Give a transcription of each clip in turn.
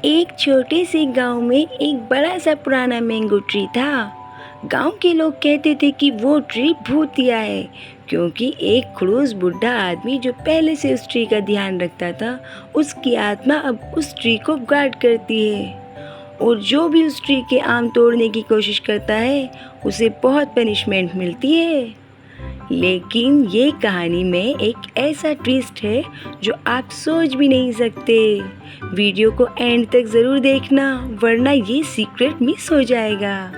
एक छोटे से गांव में एक बड़ा सा पुराना मैंगो ट्री था। गांव के लोग कहते थे कि वो ट्री भूतिया है, क्योंकि एक खड़ूस बुढ़ा आदमी जो पहले से उस ट्री का ध्यान रखता था, उसकी आत्मा अब उस ट्री को गार्ड करती है। और जो भी उस ट्री के आम तोड़ने की कोशिश करता है, उसे बहुत पनिशमेंट मिलती है। लेकिन ये कहानी में एक ऐसा ट्विस्ट है जो आप सोच भी नहीं सकते। वीडियो को एंड तक ज़रूर देखना, वरना ये सीक्रेट मिस हो जाएगा।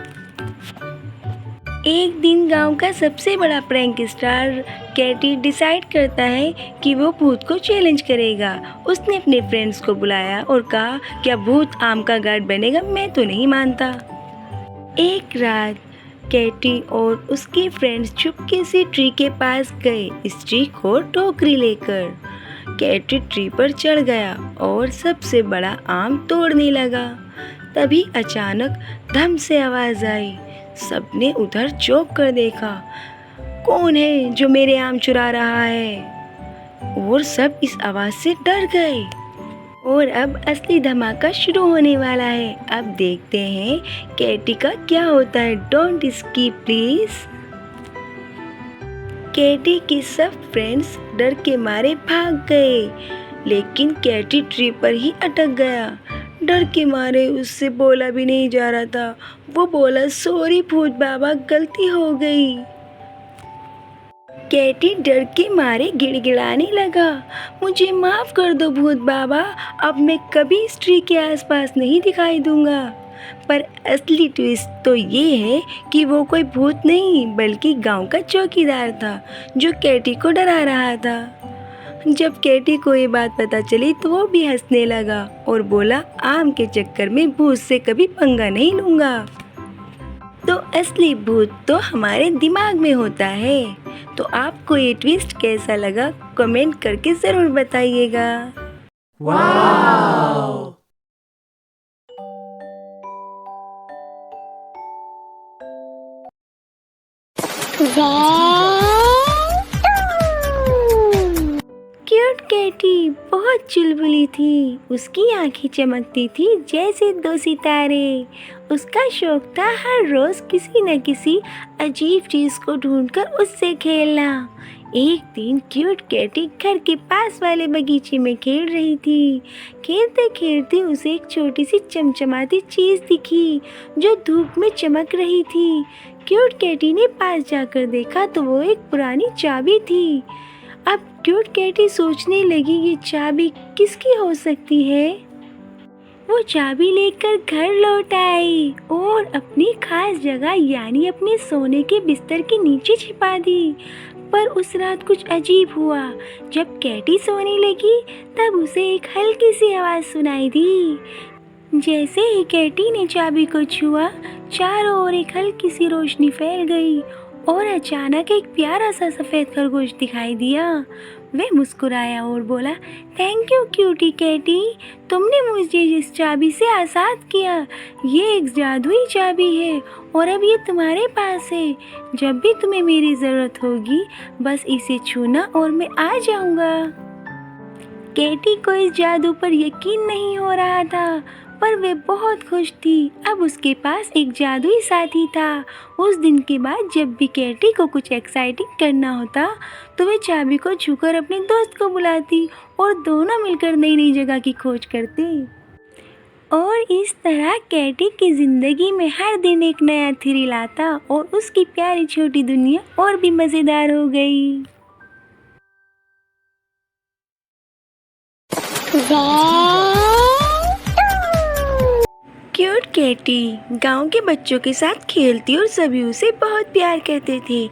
एक दिन गांव का सबसे बड़ा प्रैंक स्टार कैटी डिसाइड करता है कि वो भूत को चैलेंज करेगा। उसने अपने फ्रेंड्स को बुलाया और कहा, क्या भूत आम का गार्ड बनेगा? मैं तो नहीं मानता। एक रात कैटी और उसके फ्रेंड्स चुपके से ट्री के पास गए, इस ट्री को टोकरी लेकर। कैटी ट्री पर चढ़ गया और सबसे बड़ा आम तोड़ने लगा। तभी अचानक धम से आवाज़ आई। सबने उधर चौंक कर देखा, कौन है जो मेरे आम चुरा रहा है? और सब इस आवाज़ से डर गए। और अब असली धमाका शुरू होने वाला है। अब देखते हैं कैटी का क्या होता है। Don't skip please. कैटी के सब फ्रेंड्स डर के मारे भाग गए, लेकिन कैटी ट्री पर ही अटक गया। डर के मारे उससे बोला भी नहीं जा रहा था। वो बोला, सॉरी भूत बाबा, गलती हो गई। कैटी डर के मारे गिड़गिड़ाने लगा, मुझे माफ़ कर दो भूत बाबा, अब मैं कभी इस ट्री के आसपास नहीं दिखाई दूंगा। पर असली ट्विस्ट तो ये है कि वो कोई भूत नहीं, बल्कि गांव का चौकीदार था जो कैटी को डरा रहा था। जब कैटी को ये बात पता चली तो वो भी हंसने लगा और बोला, आम के चक्कर में भूत से कभी पंगा नहीं लूँगा। तो असली भूत तो हमारे दिमाग में होता है। तो आपको ये ट्विस्ट कैसा लगा, कमेंट करके ज़रूर बताइएगा। वाव! क्यूट कैटी बहुत चुलबुली थी। उसकी आंखें चमकती थी जैसे 2 सितारे। उसका शौक था हर रोज़ किसी न किसी अजीब चीज़ को ढूंढकर उससे खेलना। एक दिन क्यूट कैटी घर के पास वाले बगीचे में खेल रही थी। खेलते खेलते उसे एक छोटी सी चमचमाती चीज़ दिखी जो धूप में चमक रही थी। क्यूट कैटी ने पास जाकर देखा तो वो एक पुरानी चाबी थी। अब क्यूट कैटी सोचने लगी, ये चाबी किसकी हो सकती है? वो चाबी लेकर घर लौट आई और अपनी खास जगह यानी अपने सोने के बिस्तर के नीचे छिपा दी। पर उस रात कुछ अजीब हुआ। जब कैटी सोने लगी तब उसे एक हल्की सी आवाज़ सुनाई दी। जैसे ही कैटी ने चाबी को छुआ, चारों ओर एक हल्की सी रोशनी फैल गई और अचानक एक प्यारा सा सफ़ेद खरगोश दिखाई दिया। वह मुस्कुराया और बोला, थैंक यू क्यूटी कैटी, तुमने मुझे इस चाबी से आज़ाद किया। ये एक जादुई चाबी है और अब ये तुम्हारे पास है। जब भी तुम्हें मेरी ज़रूरत होगी, बस इसे छूना और मैं आ जाऊँगा। कैटी को इस जादू पर यकीन नहीं हो रहा था, पर वे बहुत खुश थी। अब उसके पास एक जादुई साथी था। उस दिन के बाद जब भी कैटी को कुछ एक्साइटिंग करना होता तो वे चाबी को छूकर अपने दोस्त को बुलाती और दोनों मिलकर नई नई जगह की खोज करते। और इस तरह कैटी की ज़िंदगी में हर दिन एक नया थ्रिल आता और उसकी प्यारी छोटी दुनिया और भी मज़ेदार हो गई। क्यूट कैटी गांव के बच्चों के साथ खेलती और सभी उसे बहुत प्यार करते थे।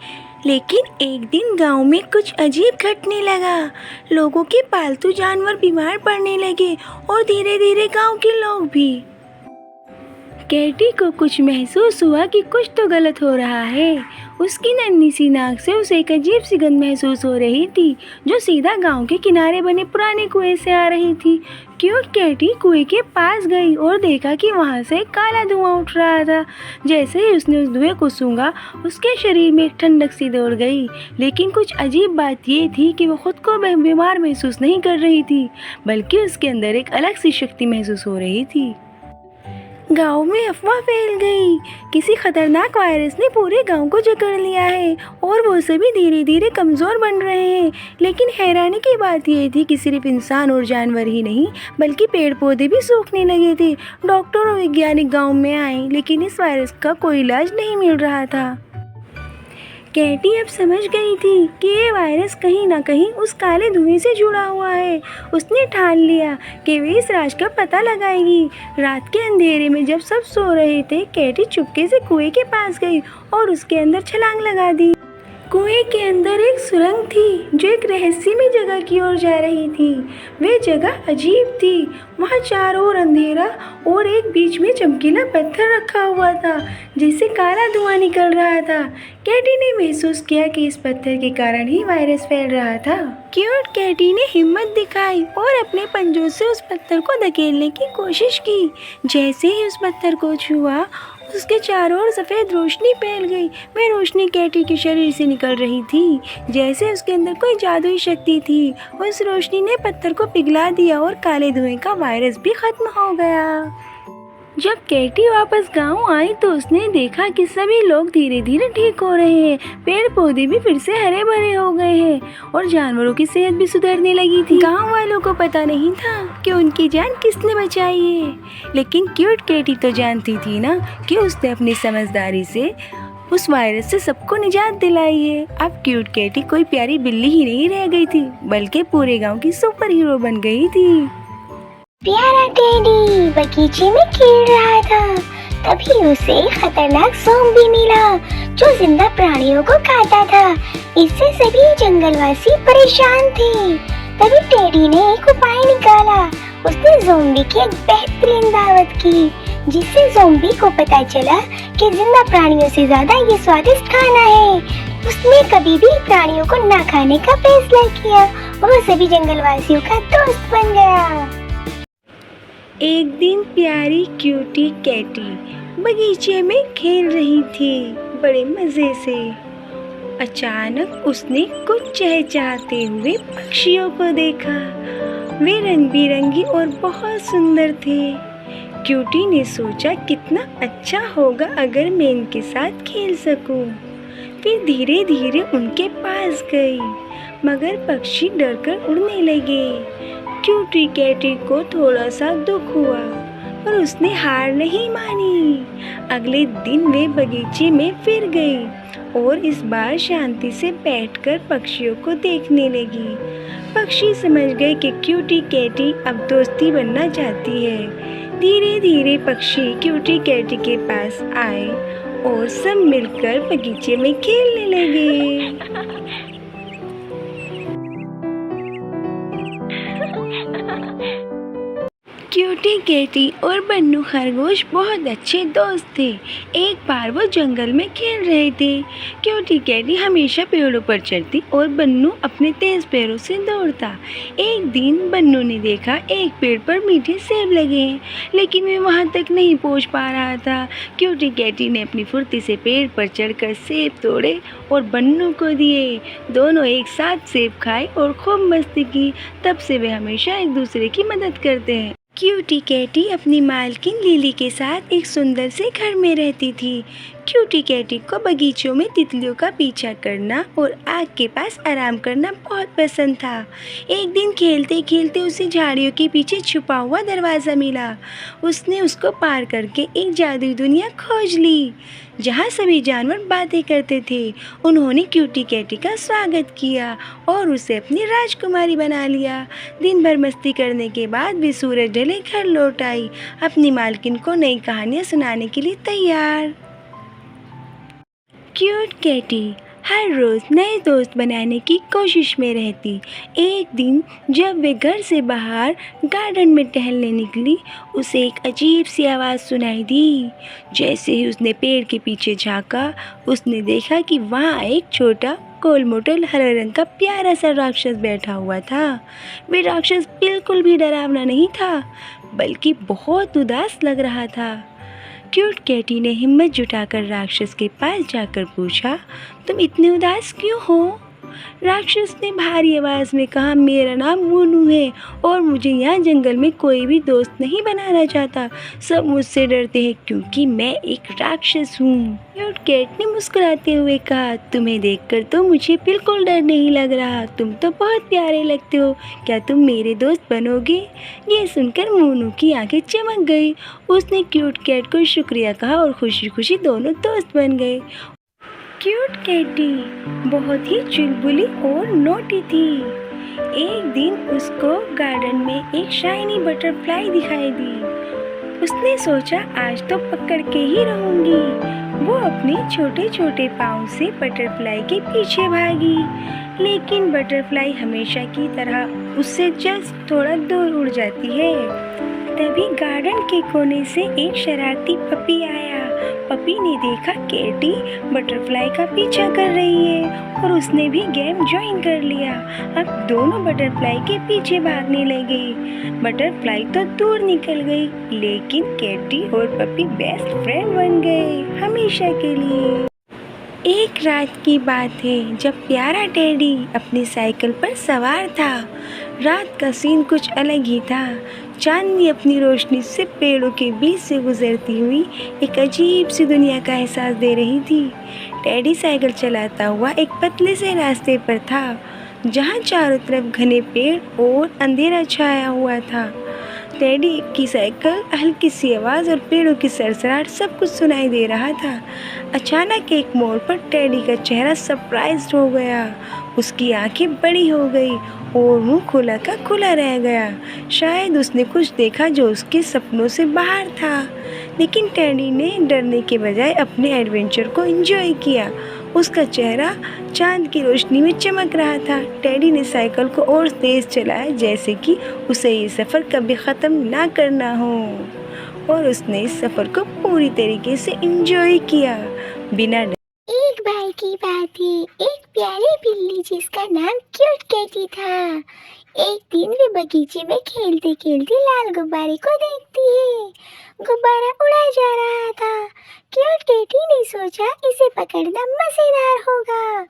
लेकिन एक दिन गांव में कुछ अजीब घटने लगा। लोगों के पालतू जानवर बीमार पड़ने लगे और धीरे धीरे गांव के लोग भी। कैटी को कुछ महसूस हुआ कि कुछ तो गलत हो रहा है। उसकी नन्ही सी नाक से उसे एक अजीब सी गंध महसूस हो रही थी जो सीधा गांव के किनारे बने पुराने कुएं से आ रही थी। क्यूट कैटी कुएं के पास गई और देखा कि वहां से एक काला धुआं उठ रहा था। जैसे ही उसने उस धुएं को सूंघा उसके शरीर में एक ठंडक सी दौड़ गई। लेकिन कुछ अजीब बात ये थी कि वो खुद को बीमार महसूस नहीं कर रही थी, बल्कि उसके अंदर एक अलग सी शक्ति महसूस हो रही थी। गांव में अफवाह फैल गई। किसी खतरनाक वायरस ने पूरे गांव को जकड़ लिया है और वो सभी धीरे धीरे कमज़ोर बन रहे हैं। लेकिन हैरानी की बात यह थी कि सिर्फ इंसान और जानवर ही नहीं बल्कि पेड़ पौधे भी सूखने लगे थे। डॉक्टर और वैज्ञानिक गांव में आए लेकिन इस वायरस का कोई इलाज नहीं मिल रहा था। कैटी अब समझ गई थी कि ये वायरस कहीं ना कहीं उस काले धुएं से जुड़ा हुआ है। उसने ठान लिया कि वे इस राज का पता लगाएगी। रात के अंधेरे में जब सब सो रहे थे, कैटी चुपके से कुएं के पास गई और उसके अंदर छलांग लगा दी। कुएं के अंदर एक सुरंग थी जो एक रहस्यमय जगह की ओर जा रही थी। वे जगह अजीब थी। वहाँ चारों ओर अंधेरा और एक बीच में चमकीला पत्थर रखा हुआ था जिससे काला धुआं निकल रहा था। कैटी ने महसूस किया कि इस पत्थर के कारण ही वायरस फैल रहा था। क्यूट कैटी ने हिम्मत दिखाई और अपने पंजों से उस पत्थर को धकेलने की कोशिश की। जैसे ही उस पत्थर को छुआ उसके चारों ओर सफ़ेद रोशनी फैल गई। वह रोशनी कैटी के शरीर से निकल रही थी जैसे उसके अंदर कोई जादुई शक्ति थी। उस रोशनी ने पत्थर को पिघला दिया और काले धुएं का वायरस भी खत्म हो गया। जब कैटी वापस गांव आई तो उसने देखा कि सभी लोग धीरे धीरे ठीक हो रहे हैं। पेड़ पौधे भी फिर से हरे भरे हो गए हैं और जानवरों की सेहत भी सुधरने लगी थी। गांव वालों को पता नहीं था कि उनकी जान किसने बचाई है, लेकिन क्यूट कैटी तो जानती थी ना कि उसने अपनी समझदारी से उस वायरस से सबको निजात दिलाई है। अब क्यूट कैटी कोई प्यारी बिल्ली ही नहीं रह गई थी बल्कि पूरे गाँव की सुपर हीरो बन गई थी। प्यारा टेडी बगीचे में खेल रहा था। तभी उसे खतरनाक ज़ॉम्बी मिला जो जिंदा प्राणियों को खाता था। इससे सभी जंगलवासी परेशान थे। तभी टेडी ने एक उपाय निकाला। उसने ज़ॉम्बी की एक बेहतरीन दावत की जिससे ज़ॉम्बी को पता चला कि जिंदा प्राणियों से ज्यादा ये स्वादिष्ट खाना है। उसने कभी भी प्राणियों को ना खाने का फैसला किया और वो सभी जंगलवासियों का दोस्त बन गया। एक दिन प्यारी क्यूटी कैटी बगीचे में खेल रही थी बड़े मज़े से। अचानक उसने कुछ चहचहाते हुए पक्षियों को देखा। वे रंग बिरंगी और बहुत सुंदर थे। क्यूटी ने सोचा कितना अच्छा होगा अगर मैं इनके साथ खेल सकूं। फिर धीरे धीरे उनके पास गई मगर पक्षी डरकर उड़ने लगे। क्यूटी कैटी को थोड़ा सा दुख हुआ पर उसने हार नहीं मानी। अगले दिन वे बगीचे में फिर गई और इस बार शांति से बैठकर पक्षियों को देखने लगी। पक्षी समझ गए कि क्यूटी कैटी अब दोस्ती बनना चाहती है। धीरे धीरे पक्षी क्यूटी कैटी के पास आए और सब मिलकर बगीचे में खेलने लगे। क्यूटी कैटी और बन्नू खरगोश बहुत अच्छे दोस्त थे। एक बार वो जंगल में खेल रहे थे। क्यूटी कैटी हमेशा पेड़ों पर चढ़ती और बन्नू अपने तेज पैरों से दौड़ता। एक दिन बन्नू ने देखा एक पेड़ पर मीठे सेब लगे हैं लेकिन वे वहाँ तक नहीं पहुँच पा रहा था। क्यूटी कैटी ने अपनी फुर्ती से पेड़ पर चढ़कर सेब तोड़े और बन्नू को दिए। दोनों एक साथ सेब खाए और खूब मस्ती की। तब से वे हमेशा एक दूसरे की मदद करते हैं। क्यूटी कैटी अपनी मालकिन लिली के साथ एक सुंदर से घर में रहती थी। क्यूटी कैटी को बगीचों में तितलियों का पीछा करना और आग के पास आराम करना बहुत पसंद था। एक दिन खेलते खेलते उसे झाड़ियों के पीछे छुपा हुआ दरवाज़ा मिला। उसने उसको पार करके एक जादुई दुनिया खोज ली जहाँ सभी जानवर बातें करते थे। उन्होंने क्यूटी कैटी का स्वागत किया और उसे अपनी राजकुमारी बना लिया। दिन भर मस्ती करने के बाद वे सूरज ढले घर लौट आई, अपनी मालकिन को नई कहानियाँ सुनाने के लिए तैयार। क्यूट कैटी हर रोज़ नए दोस्त बनाने की कोशिश में रहती। एक दिन जब वे घर से बाहर गार्डन में टहलने निकली, उसे एक अजीब सी आवाज़ सुनाई दी। जैसे ही उसने पेड़ के पीछे झाँका, उसने देखा कि वहाँ एक छोटा गोल-मोटल हरे रंग का प्यारा सा राक्षस बैठा हुआ था। वे राक्षस बिल्कुल भी डरावना नहीं था, बल्कि बहुत उदास लग रहा था। क्यूट कैटी ने हिम्मत जुटाकर राक्षस के पास जाकर पूछा, तुम इतने उदास क्यों हो? राक्षस ने भारी आवाज़ में कहा, मेरा नाम मोनू है और मुझे यहाँ जंगल में कोई भी दोस्त नहीं बनाना चाहता। सब मुझसे डरते हैं क्योंकि मैं एक राक्षस हूँ। क्यूट कैट ने मुस्कुराते हुए कहा, तुम्हें देखकर तो मुझे बिल्कुल डर नहीं लग रहा। तुम तो बहुत प्यारे लगते हो। क्या तुम मेरे दोस्त बनोगे? ये सुनकर मोनू की आंखें चमक गई। उसने क्यूट कैट को शुक्रिया कहा और खुशी खुशी दोनों दोस्त बन गए। क्यूट कैटी बहुत ही चुलबुली और नोटी थी। एक दिन उसको गार्डन में एक शाइनी बटरफ्लाई दिखाई दी। उसने सोचा, आज तो पकड़ के ही रहूंगी। वो अपने छोटे छोटे पाँव से बटरफ्लाई के पीछे भागी, लेकिन बटरफ्लाई हमेशा की तरह उससे जस्ट थोड़ा दूर उड़ जाती है। तभी गार्डन के कोने से एक शरारती पपी आया। पपी ने देखा कैटी बटरफ्लाई का पीछा कर रही है और उसने भी गेम ज्वाइन कर लिया। अब दोनों बटरफ्लाई के पीछे भागने लगे। बटरफ्लाई तो दूर निकल गई, लेकिन कैटी और पपी बेस्ट फ्रेंड बन गए हमेशा के लिए। एक रात की बात है जब प्यारा टेडी अपनी साइकिल पर सवार था। रात का सीन कुछ अलग ही था। चांदनी अपनी रोशनी से पेड़ों के बीच से गुजरती हुई एक अजीब सी दुनिया का एहसास दे रही थी। टेडी साइकिल चलाता हुआ एक पतले से रास्ते पर था, जहाँ चारों तरफ घने पेड़ और अंधेरा छाया हुआ था। टेडी की साइकिल, हल्की सी आवाज़ और पेड़ों की सरसराहट सब कुछ सुनाई दे रहा था। अचानक एक मोड़ पर टेडी का चेहरा सरप्राइज्ड हो गया। उसकी आंखें बड़ी हो गई और मुंह खुला का खुला रह गया। शायद उसने कुछ देखा जो उसके सपनों से बाहर था। लेकिन टेडी ने डरने के बजाय अपने एडवेंचर को एंजॉय किया। उसका चेहरा चांद की रोशनी में चमक रहा था। टेडी ने साइकिल को और तेज चलाया, जैसे कि उसे ये सफ़र कभी ख़त्म ना करना हो, और उसने इस सफ़र को पूरी तरीके से एंजॉय किया बिना डर। एक बार की बात है, एक प्यारी बिल्ली जिसका नाम क्यूट कैटी था। एक दिन वे बगीचे में खेलते खेलते लाल गुब्बारे को देखती है। गुब्बारा उड़ा जा रहा था। क्यूट कैटी ने सोचा, इसे पकड़ना मजेदार होगा।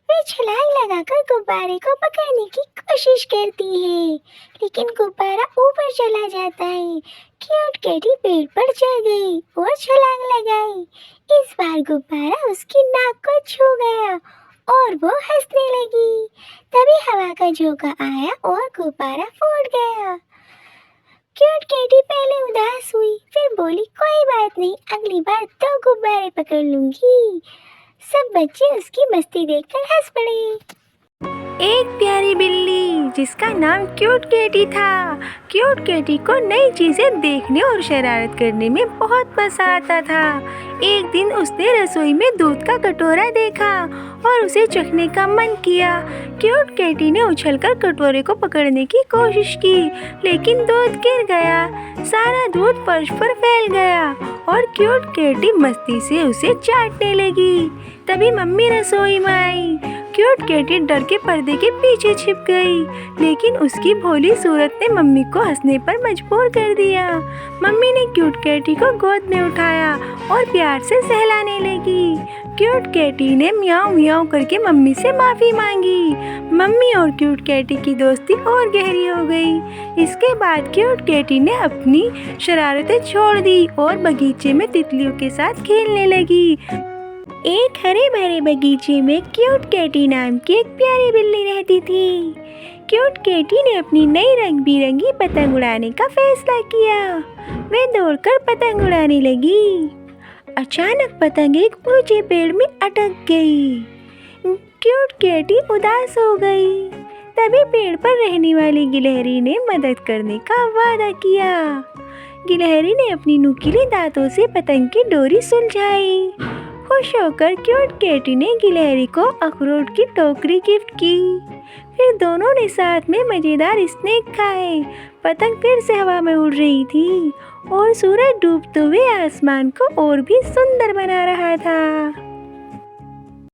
वे छलांग लगाकर गुब्बारे को पकड़ने की कोशिश करती है, लेकिन गुब्बारा ऊपर चला जाता है। क्यूट कैटी पेड़ पर चढ़ गई और छलांग लगाई। इस बार गुब्बारा उसकी नाक को छू गया और वो हंसने लगी। तभी हवा का झोंका आया और गुब्बारा फूट गया। क्यूट कैटी पहले उदास हुई, फिर बोली, कोई बात नहीं, अगली बार 2 गुब्बारे पकड़ लूंगी। सब बच्चे उसकी मस्ती देखकर हंस पड़े। एक प्यारी बिल्ली जिसका नाम क्यूट कैटी था। क्यूट कैटी को नई चीज़ें देखने और शरारत करने में बहुत मज़ा आता था। एक दिन उसने रसोई में दूध का कटोरा देखा और उसे चखने का मन किया। क्यूट कैटी ने उछलकर कटोरे को पकड़ने की कोशिश की, लेकिन दूध गिर गया। सारा दूध फर्श पर फैल गया और क्यूट कैटी मस्ती से उसे चाटने लगी। तभी मम्मी रसोई में आई। क्यूट कैटी डर के पर्दे के पीछे छिप गई, लेकिन उसकी भोली सूरत ने मम्मी को हंसने पर मजबूर कर दिया। मम्मी ने क्यूट कैटी को गोद में उठाया और प्यार से सहलाने लगी। क्यूट कैटी ने म्याऊं म्याऊं करके मम्मी से माफ़ी मांगी। मम्मी और क्यूट कैटी की दोस्ती और गहरी हो गई। इसके बाद क्यूट कैटी ने अपनी शरारतें छोड़ दी और बगीचे में तितलियों के साथ खेलने लगी। एक हरे भरे बगीचे में क्यूट कैटी नाम की एक प्यारी बिल्ली रहती थी। क्यूट कैटी ने अपनी नई रंग बिरंगी पतंग उड़ाने का फैसला किया। वे दौड़कर पतंग उड़ाने लगी। अचानक पतंग एक ऊंचे पेड़ में अटक गई। क्यूट कैटी उदास हो गई। तभी पेड़ पर रहने वाली गिलहरी ने मदद करने का वादा किया। गिलहरी ने अपनी नुकीले दांतों से पतंग की डोरी सुलझाई। खुश होकर क्यूट कैटी ने गिलहरी को अखरोट की टोकरी गिफ्ट की। फिर दोनों ने साथ में मज़ेदार स्नैक खाए। पतंग फिर से हवा में उड़ रही थी और सूरज डूबते हुए आसमान को और भी सुंदर बना रहा था।